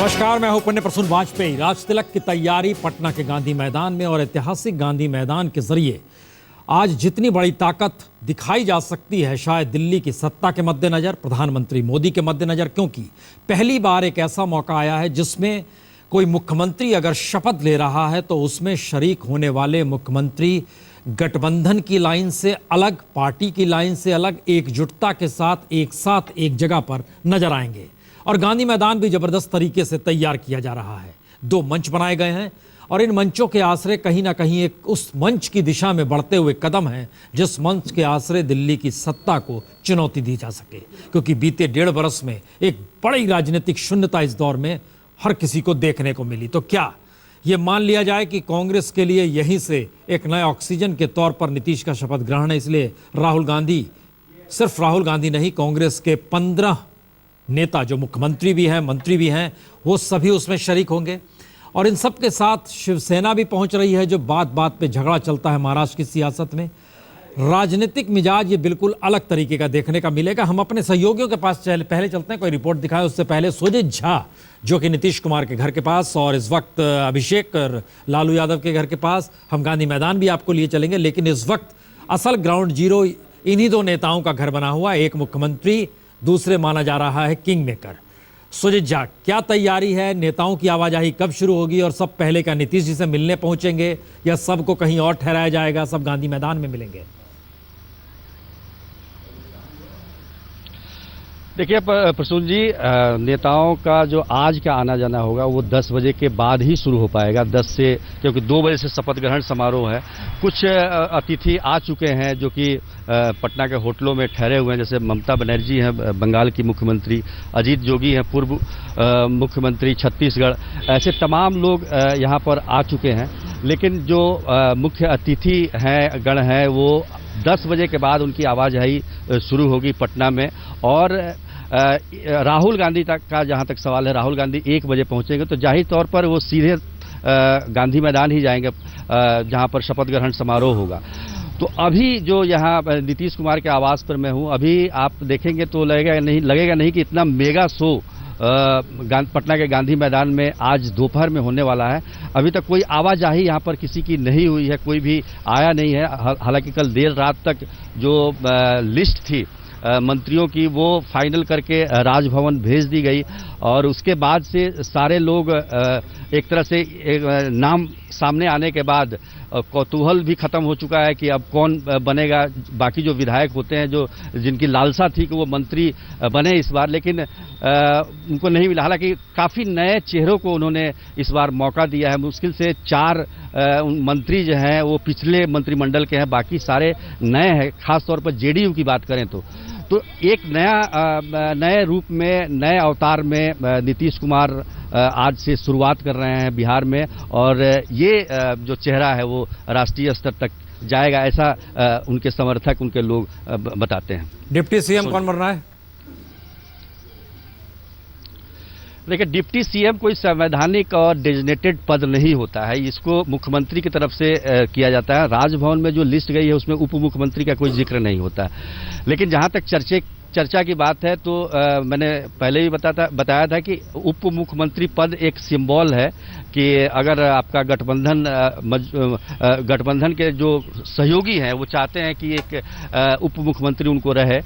नमस्कार, मैं हूं पुण्य प्रसून वाजपेयी। राज तिलक की तैयारी पटना के गांधी मैदान में और ऐतिहासिक गांधी मैदान के जरिए आज जितनी बड़ी ताकत दिखाई जा सकती है, शायद दिल्ली की सत्ता के मद्देनजर, प्रधानमंत्री मोदी के मद्देनजर, क्योंकि पहली बार एक ऐसा मौका आया है जिसमें कोई मुख्यमंत्री अगर शपथ ले रहा है तो उसमें शरीक होने वाले मुख्यमंत्री गठबंधन की लाइन से अलग, पार्टी की लाइन से अलग, एकजुटता के साथ एक जगह पर नजर आएंगे। और गांधी मैदान भी जबरदस्त तरीके से तैयार किया जा रहा है। 2 मंच बनाए गए हैं और इन मंचों के आश्रय कहीं ना कहीं एक उस मंच की दिशा में बढ़ते हुए कदम है जिस मंच के आश्रय दिल्ली की सत्ता को चुनौती दी जा सके, क्योंकि बीते 1.5 बरस में एक बड़ी राजनीतिक शून्यता इस दौर में हर किसी को देखने को मिली। तो क्या ये मान लिया जाए कि कांग्रेस के लिए यहीं से एक नए ऑक्सीजन के तौर पर नीतीश का शपथ ग्रहण है, इसलिए राहुल गांधी, सिर्फ राहुल गांधी नहीं, कांग्रेस के 15 नेता जो मुख्यमंत्री भी हैं, मंत्री भी हैं, वो सभी उसमें शरीक होंगे। और इन सब के साथ शिवसेना भी पहुंच रही है, जो बात बात पे झगड़ा चलता है महाराष्ट्र की सियासत में। राजनीतिक मिजाज ये बिल्कुल अलग तरीके का देखने का मिलेगा। हम अपने सहयोगियों के पास पहले चलते हैं, कोई रिपोर्ट दिखाए उससे पहले। सुजीत झा जो कि नीतीश कुमार के घर के पास, और इस वक्त अभिषेक लालू यादव के घर के पास, हम गांधी मैदान भी आपको लिए चलेंगे, लेकिन इस वक्त असल ग्राउंड जीरो इन्हीं 2 नेताओं का घर बना हुआ है। एक मुख्यमंत्री, दूसरे माना जा रहा है किंग मेकर। सुजीत झा, क्या तैयारी है? नेताओं की आवाजाही कब शुरू होगी और सब पहले का नीतीश जी से मिलने पहुंचेंगे या सबको कहीं और ठहराया जाएगा, सब गांधी मैदान में मिलेंगे? देखिए प्रसून जी, नेताओं का जो आज का आना जाना होगा वो 10 बजे के बाद ही शुरू हो पाएगा, 10 से, क्योंकि 2 बजे से शपथ ग्रहण समारोह है। कुछ अतिथि आ चुके हैं जो कि पटना के होटलों में ठहरे हुए हैं, जैसे ममता बनर्जी हैं बंगाल की मुख्यमंत्री, अजीत जोगी हैं पूर्व मुख्यमंत्री छत्तीसगढ़, ऐसे तमाम लोग यहाँ पर आ चुके हैं। लेकिन जो मुख्य अतिथि हैं, गण हैं, वो 10 बजे के बाद उनकी आवाजाही शुरू होगी पटना में। और राहुल गांधी तक का जहां तक सवाल है, राहुल गांधी 1 बजे पहुंचेंगे, तो जाहिर तौर पर वो सीधे गांधी मैदान ही जाएंगे जहां पर शपथ ग्रहण समारोह होगा। तो अभी जो यहाँ नीतीश कुमार के आवास पर मैं हूं, अभी आप देखेंगे तो लगेगा नहीं कि इतना मेगा शो पटना के गांधी मैदान में आज दोपहर में होने वाला है। अभी तक कोई आवाजाही यहाँ पर किसी की नहीं हुई है, कोई भी आया नहीं है। हालांकि कल देर रात तक जो लिस्ट थी मंत्रियों की, वो फाइनल करके राजभवन भेज दी गई और उसके बाद से सारे लोग एक तरह से नाम सामने आने के बाद कौतूहल भी खत्म हो चुका है कि अब कौन बनेगा। बाकी जो विधायक होते हैं, जो जिनकी लालसा थी कि वो मंत्री बने इस बार, लेकिन उनको नहीं मिला। हालांकि काफ़ी नए चेहरों को उन्होंने इस बार मौका दिया है। मुश्किल से 4 मंत्री जो हैं वो पिछले मंत्रिमंडल के हैं, बाकी सारे नए हैं। खासतौर पर जेडीयू की बात करें तो एक नए रूप में, नए अवतार में नीतीश कुमार आज से शुरुआत कर रहे हैं बिहार में, और ये जो चेहरा है वो राष्ट्रीय स्तर तक जाएगा, ऐसा उनके समर्थक, उनके लोग बताते हैं। डिप्टी सीएम कौन बन रहा है? देखिए, डिप्टी सीएम कोई संवैधानिक और डेजिग्नेटेड पद नहीं होता है, इसको मुख्यमंत्री की तरफ से किया जाता है। राजभवन में जो लिस्ट गई है उसमें उप मुख्यमंत्री का कोई जिक्र नहीं होता। लेकिन जहां तक चर्चा की बात है तो मैंने पहले ही बताया था कि उप मुख्यमंत्री पद एक सिंबल है कि अगर आपका गठबंधन के जो सहयोगी हैं वो चाहते हैं कि एक उप मुख्यमंत्री उनको रहे,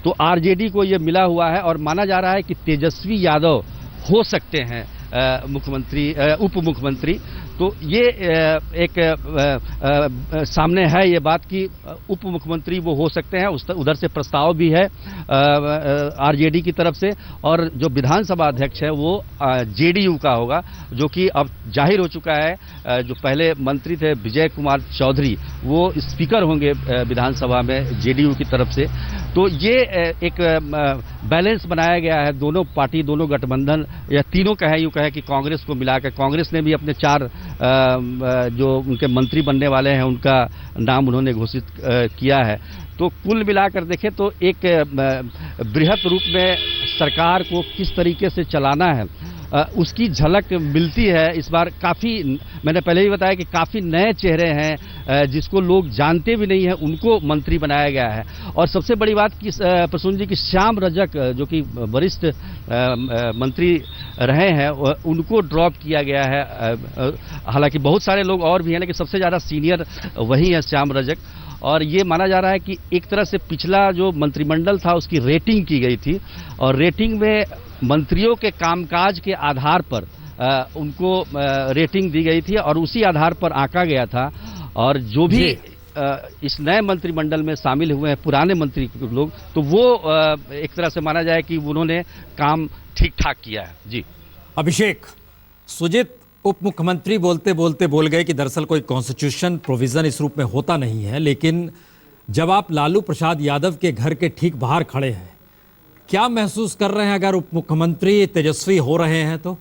तो आरजेडी को ये मिला हुआ है और माना जा रहा है कि तेजस्वी यादव हो सकते हैं उप मुख्यमंत्री। तो ये एक सामने है ये बात कि उप मुख्यमंत्री वो हो सकते हैं। उधर से प्रस्ताव भी है आरजेडी की तरफ से, और जो विधानसभा अध्यक्ष है वो जेडीयू का होगा, जो कि अब जाहिर हो चुका है। जो पहले मंत्री थे विजय कुमार चौधरी, वो स्पीकर होंगे विधानसभा में जेडीयू की तरफ से। तो ये एक बैलेंस बनाया गया है। दोनों पार्टी, दोनों गठबंधन, या तीनों यूं कहे कि कांग्रेस को मिलाकर, कांग्रेस ने भी अपने 4 जो उनके मंत्री बनने वाले हैं उनका नाम उन्होंने घोषित किया है। तो कुल मिलाकर देखें तो एक बृहत रूप में सरकार को किस तरीके से चलाना है उसकी झलक मिलती है इस बार। काफ़ी, मैंने पहले ही बताया कि काफ़ी नए चेहरे हैं जिसको लोग जानते भी नहीं हैं, उनको मंत्री बनाया गया है। और सबसे बड़ी बात कि प्रसून जी की श्याम रजक जो कि वरिष्ठ मंत्री रहे हैं उनको ड्रॉप किया गया है। हालांकि बहुत सारे लोग और भी हैं, लेकिन सबसे ज़्यादा सीनियर वही है श्याम रजक। और ये माना जा रहा है कि एक तरह से पिछला जो मंत्रिमंडल था उसकी रेटिंग की गई थी, और रेटिंग में मंत्रियों के कामकाज के आधार पर उनको रेटिंग दी गई थी और उसी आधार पर आंका गया था। और जो भी इस नए मंत्रिमंडल में शामिल हुए हैं पुराने मंत्री लोग, तो वो एक तरह से माना जाए कि उन्होंने काम ठीक ठाक किया है। जी अभिषेक, सुजित उप मुख्यमंत्री बोलते बोलते बोल गए कि दरअसल कोई कॉन्स्टिट्यूशन प्रोविजन इस रूप में होता नहीं है, लेकिन जब आप लालू प्रसाद यादव के घर के ठीक बाहर खड़े हैं, क्या महसूस कर रहे हैं अगर उप मुख्यमंत्री तेजस्वी हो रहे हैं तो?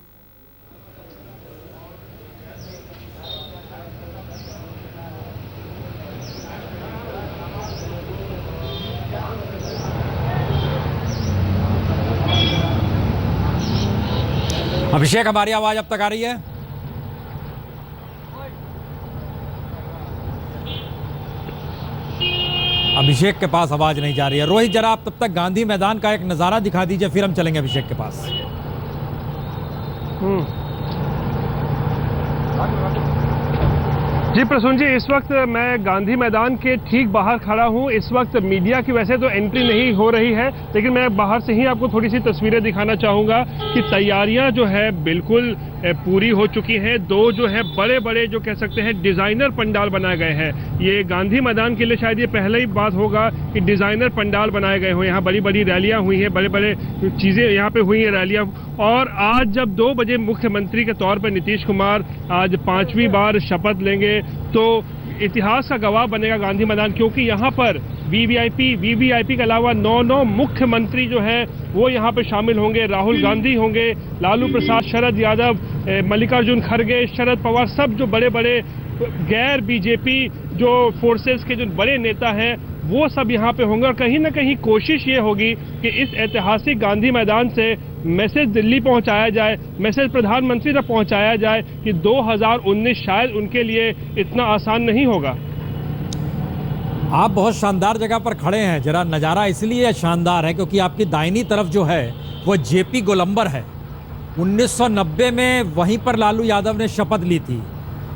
अभिषेक, हमारी आवाज अब तक आ रही है? अभिषेक के पास आवाज नहीं जा रही है। रोहित, जरा आप तब तक गांधी मैदान का एक नजारा दिखा दीजिए, फिर हम चलेंगे अभिषेक के पास। जी प्रसून जी, इस वक्त मैं गांधी मैदान के ठीक बाहर खड़ा हूं। इस वक्त मीडिया की वैसे तो एंट्री नहीं हो रही है, लेकिन मैं बाहर से ही आपको थोड़ी सी तस्वीरें दिखाना चाहूंगा कि तैयारियां जो है बिल्कुल पूरी हो चुकी हैं। दो जो है बड़े बड़े जो कह सकते हैं डिजाइनर पंडाल बनाए गए हैं। ये गांधी मैदान के लिए शायद ये पहले ही बात होगा कि डिजाइनर पंडाल बनाए गए हो। यहाँ बड़ी बड़ी रैलियां हुई हैं, बड़े बड़े चीजें यहाँ पे हुई हैं रैलियां। और आज जब 2 बजे मुख्यमंत्री के तौर पर नीतीश कुमार आज 5वीं बार शपथ लेंगे, तो इतिहास का गवाह बनेगा गांधी मैदान, क्योंकि यहाँ पर वीवीआईपी के अलावा 9 मुख्यमंत्री जो है वो यहाँ पे शामिल होंगे। राहुल गांधी होंगे, लालू प्रसाद, शरद यादव, मल्लिकार्जुन खड़गे, शरद पवार, सब जो बड़े बड़े गैर बीजेपी जो फोर्सेस के जो बड़े नेता हैं वो सब यहाँ पे होंगे। और कहीं ना कहीं कोशिश ये होगी कि इस ऐतिहासिक गांधी मैदान से मैसेज दिल्ली पहुंचाया जाए, मैसेज प्रधानमंत्री तक पहुंचाया जाए कि 2019 शायद उनके लिए इतना आसान नहीं होगा। आप बहुत शानदार जगह पर खड़े हैं। जरा नज़ारा इसलिए शानदार है क्योंकि आपकी दाहिनी तरफ जो है वो जेपी गोलंबर है। 1990 में वहीं पर लालू यादव ने शपथ ली थी,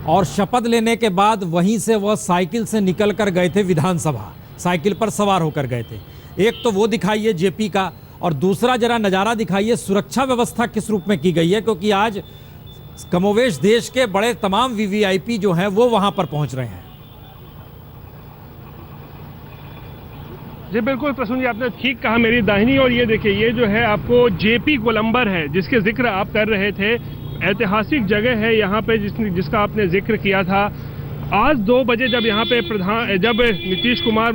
और शपथ लेने के बाद वहीं से वह साइकिल से निकल कर गए थे विधानसभा, साइकिल पर सवार होकर गए थे। एक तो वो दिखाइए जेपी का, और दूसरा जरा नज़ारा दिखाइए सुरक्षा व्यवस्था किस रूप में की गई है, क्योंकि आज कमोवेश देश के बड़े तमाम वीवीआईपी जो हैं वो वहां पर पहुंच रहे हैं। जी बिल्कुल प्रसून जी, आपने ठीक कहा। मेरी दाहिनी और ये देखिए, ये जो है आपको जेपी गोलंबर है जिसके जिक्र आप कर रहे थे। ऐतिहासिक जगह है यहाँ पे जिसका आपने जिक्र किया था। आज 2 बजे जब यहाँ पे जब नीतीश कुमार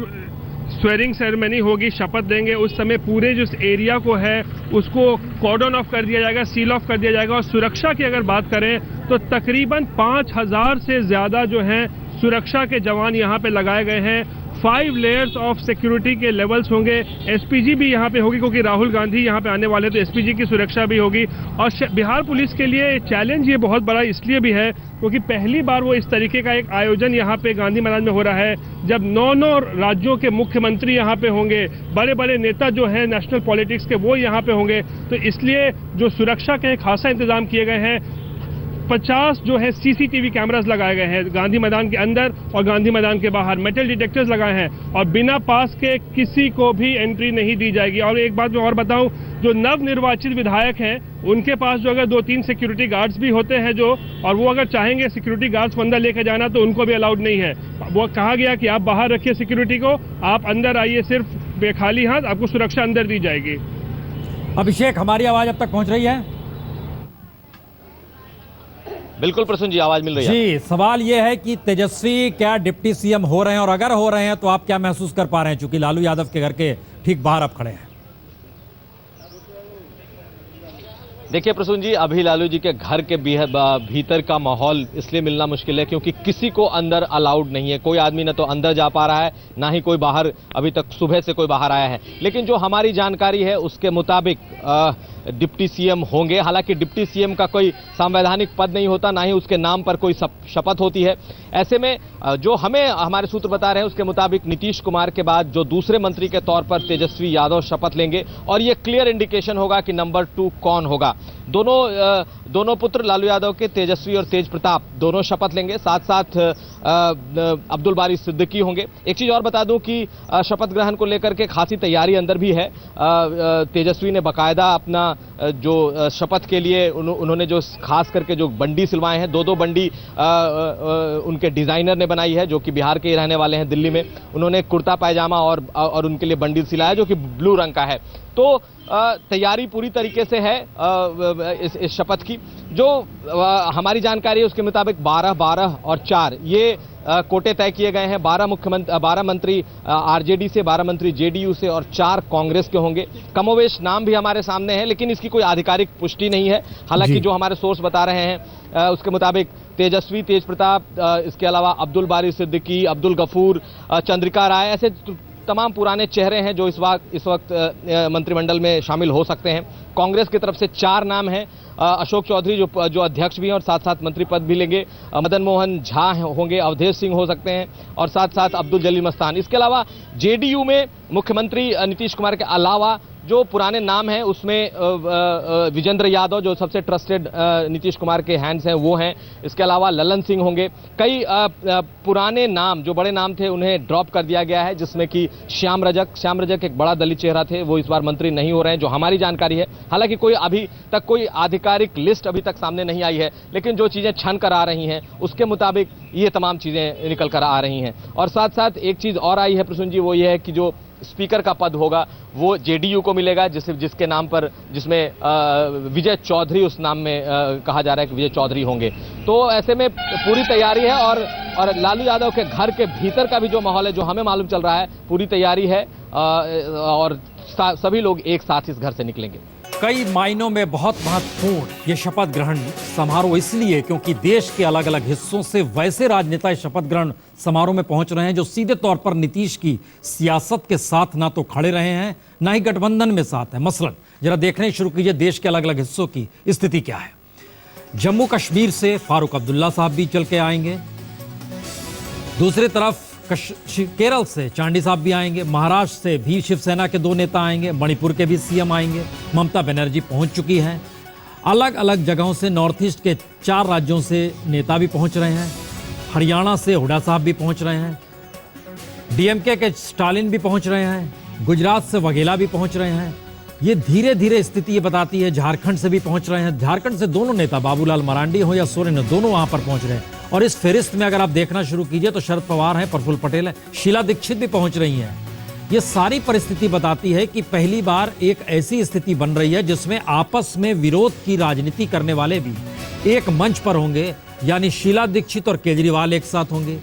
स्वेरिंग सेरेमनी होगी, शपथ देंगे, उस समय पूरे जो एरिया को है उसको कॉर्डन ऑफ कर दिया जाएगा, सील ऑफ कर दिया जाएगा। और सुरक्षा की अगर बात करें तो तकरीबन 5000 से ज़्यादा जो हैं सुरक्षा के जवान यहाँ पे लगाए गए हैं। 5 लेयर्स ऑफ सिक्योरिटी के लेवल्स होंगे। एसपीजी भी यहाँ पे होगी क्योंकि राहुल गांधी यहाँ पे आने वाले, तो एसपीजी की सुरक्षा भी होगी। और बिहार पुलिस के लिए चैलेंज ये बहुत बड़ा इसलिए भी है क्योंकि पहली बार वो इस तरीके का एक आयोजन यहाँ पे गांधी मैदान में हो रहा है जब 9 राज्यों के मुख्यमंत्री यहाँ पे होंगे, बड़े बड़े नेता जो हैं नेशनल पॉलिटिक्स के वो यहाँ पे होंगे। तो इसलिए जो सुरक्षा के खासा इंतजाम किए गए हैं। 50 जो है सीसीटीवी कैमरास लगाए गए हैं गांधी मैदान के अंदर और गांधी मैदान के बाहर। मेटल डिटेक्टर्स लगाए हैं और बिना पास के किसी को भी एंट्री नहीं दी जाएगी। और एक बात मैं और बताऊं, जो नवनिर्वाचित विधायक हैं उनके पास जो अगर 2-3 सिक्योरिटी गार्ड्स भी होते हैं जो, और वो अगर चाहेंगे सिक्योरिटी गार्ड्स को अंदर लेकर जाना तो उनको भी अलाउड नहीं है। वो कहा गया कि आप बाहर रखिए सिक्योरिटी को, आप अंदर आइए सिर्फ बेखाली हाथ, आपको सुरक्षा अंदर दी जाएगी। अभिषेक, हमारी आवाज अब तक पहुंच रही है? बिल्कुल प्रसून जी, आवाज मिल रही है जी। सवाल यह है कि तेजस्वी क्या डिप्टी सीएम हो रहे हैं, और अगर हो रहे हैं तो आप क्या महसूस कर पा रहे हैं, चूंकि लालू यादव के घर के ठीक बाहर आप खड़े हैं? देखिए प्रसून जी, अभी लालू जी के घर के भीतर का माहौल इसलिए मिलना मुश्किल है क्योंकि किसी को अंदर अलाउड नहीं है। कोई आदमी ना तो अंदर जा पा रहा है, ना ही कोई बाहर, अभी तक सुबह से कोई बाहर आया है। लेकिन जो हमारी जानकारी है उसके मुताबिक डिप्टी सीएम होंगे। हालांकि डिप्टी सीएम का कोई संवैधानिक पद नहीं होता, ना ही उसके नाम पर कोई शपथ होती है। ऐसे में जो हमें हमारे सूत्र बता रहे हैं उसके मुताबिक नीतीश कुमार के बाद जो दूसरे मंत्री के तौर पर तेजस्वी यादव शपथ लेंगे और यह क्लियर इंडिकेशन होगा कि नंबर 2 कौन होगा। दोनों पुत्र लालू यादव के, तेजस्वी और तेज प्रताप, दोनों शपथ लेंगे। साथ साथ अब्दुल बारी सिद्दीकी होंगे। एक चीज और बता दूं कि शपथ ग्रहण को लेकर के खासी तैयारी अंदर भी है। तेजस्वी ने बाकायदा अपना जो शपथ के लिए उन्होंने जो खास करके जो बंडी सिलवाए हैं, 2-2 बंडी उनके डिजाइनर ने बनाई है, जो कि बिहार के रहने वाले हैं दिल्ली में। उन्होंने कुर्ता पायजामा और उनके लिए बंडी सिलाया जो कि ब्लू रंग का है। तो तैयारी पूरी तरीके से है इस शपथ की। जो हमारी जानकारी है उसके मुताबिक 12, 12 और 4 ये कोटे तय किए गए हैं। 12 मंत्री आरजेडी से, 12 मंत्री जेडीयू से और 4 कांग्रेस के होंगे। कमोवेश नाम भी हमारे सामने है, लेकिन इसकी कोई आधिकारिक पुष्टि नहीं है। हालांकि जो हमारे सोर्स बता रहे हैं उसके मुताबिक तेजस्वी, तेज प्रताप, इसके अलावा अब्दुल बारी सिद्दीकी, अब्दुल गफूर, चंद्रिका राय, ऐसे तमाम पुराने चेहरे हैं जो इस वक्त मंत्रिमंडल में शामिल हो सकते हैं। कांग्रेस की तरफ से 4 नाम हैं। अशोक चौधरी जो अध्यक्ष भी हैं और साथ साथ मंत्री पद भी लेंगे। मदन मोहन झा होंगे, अवधेश सिंह हो सकते हैं और साथ साथ अब्दुल जलील मस्तान। इसके अलावा जेडीयू में मुख्यमंत्री नीतीश कुमार के अलावा जो पुराने नाम हैं उसमें विजेंद्र यादव, जो सबसे ट्रस्टेड नीतीश कुमार के हैंड्स हैं, वो हैं। इसके अलावा ललन सिंह होंगे। कई पुराने नाम, जो बड़े नाम थे, उन्हें ड्रॉप कर दिया गया है, जिसमें कि श्याम रजक एक बड़ा दलित चेहरा थे, वो इस बार मंत्री नहीं हो रहे हैं, जो हमारी जानकारी है। हालांकि अभी तक कोई आधिकारिक लिस्ट अभी तक सामने नहीं आई है, लेकिन जो चीजें छन कर आ रही हैं उसके मुताबिक ये तमाम चीजें निकल कर आ रही हैं। और साथ साथ एक चीज और आई है प्रसून जी, वो ये है कि जो स्पीकर का पद होगा वो जेडीयू को मिलेगा, जिसके नाम पर, जिसमें विजय चौधरी उस नाम में कहा जा रहा है कि विजय चौधरी होंगे। तो ऐसे में पूरी तैयारी है और लालू यादव के घर के भीतर का भी जो माहौल है, जो हमें मालूम चल रहा है, पूरी तैयारी है और सभी लोग एक साथ इस घर से निकलेंगे। कई मायनों में बहुत महत्वपूर्ण ये शपथ ग्रहण समारोह इसलिए क्योंकि देश के अलग अलग हिस्सों से वैसे राजनेता इस शपथ ग्रहण समारोह में पहुंच रहे हैं जो सीधे तौर पर नीतीश की सियासत के साथ ना तो खड़े रहे हैं, ना ही गठबंधन में साथ है। मसलन जरा देखने शुरू कीजिए देश के अलग अलग हिस्सों की स्थिति क्या है। जम्मू कश्मीर से फारूक अब्दुल्ला साहब भी चल के आएंगे। दूसरी तरफ केरल से चांडी साहब भी आएंगे। महाराष्ट्र से भी शिवसेना के 2 नेता आएंगे। मणिपुर के भी सीएम आएंगे। ममता बनर्जी पहुंच चुकी हैं। अलग अलग जगहों से नॉर्थ ईस्ट के 4 राज्यों से नेता भी पहुंच रहे हैं। हरियाणा से हुड्डा साहब भी पहुंच रहे हैं। डीएमके के स्टालिन भी पहुंच रहे हैं। गुजरात से वघेला भी पहुंच रहे हैं। ये धीरे धीरे स्थिति ये बताती है। झारखंड से भी पहुंच रहे हैं। झारखंड से दोनों नेता, बाबूलाल मरांडी हो या सोरेन, दोनों वहां पर पहुंच रहे हैं। और इस फहरिस्त में अगर आप देखना शुरू कीजिए तो शरद पवार हैं, प्रफुल्ल पटेल है, शीला दीक्षित भी पहुंच रही हैं। ये सारी परिस्थिति बताती है कि पहली बार एक ऐसी स्थिति बन रही है जिसमें आपस में विरोध की राजनीति करने वाले भी एक मंच पर होंगे, यानी शीला दीक्षित और केजरीवाल एक साथ होंगे।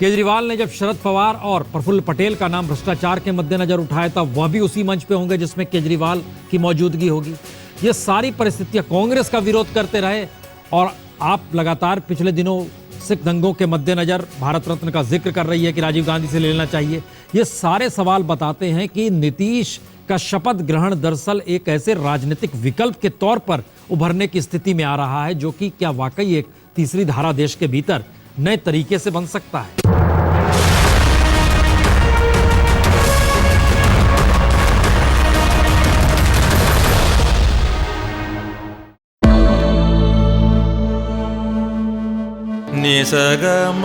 केजरीवाल ने जब शरद पवार और प्रफुल्ल पटेल का नाम भ्रष्टाचार के मद्देनजर उठाया था, वह भी उसी मंच पे होंगे जिसमें केजरीवाल की मौजूदगी होगी। ये सारी परिस्थितियां कांग्रेस का विरोध करते रहे और आप लगातार पिछले दिनों सिख दंगों के मद्देनजर भारत रत्न का जिक्र कर रही है कि राजीव गांधी से ले लेना चाहिए। ये सारे सवाल बताते हैं कि नीतीश का शपथ ग्रहण दरअसल एक ऐसे राजनीतिक विकल्प के तौर पर उभरने की स्थिति में आ रहा है जो कि क्या वाकई एक तीसरी धारा देश के भीतर नए तरीके से बन सकता है। निसगम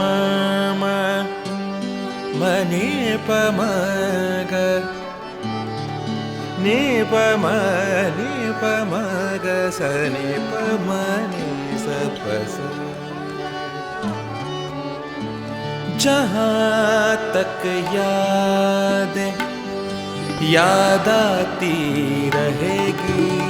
मनि पमग नि पमग सनि पमनि सपस। जहाँ तक याद आती रहेगी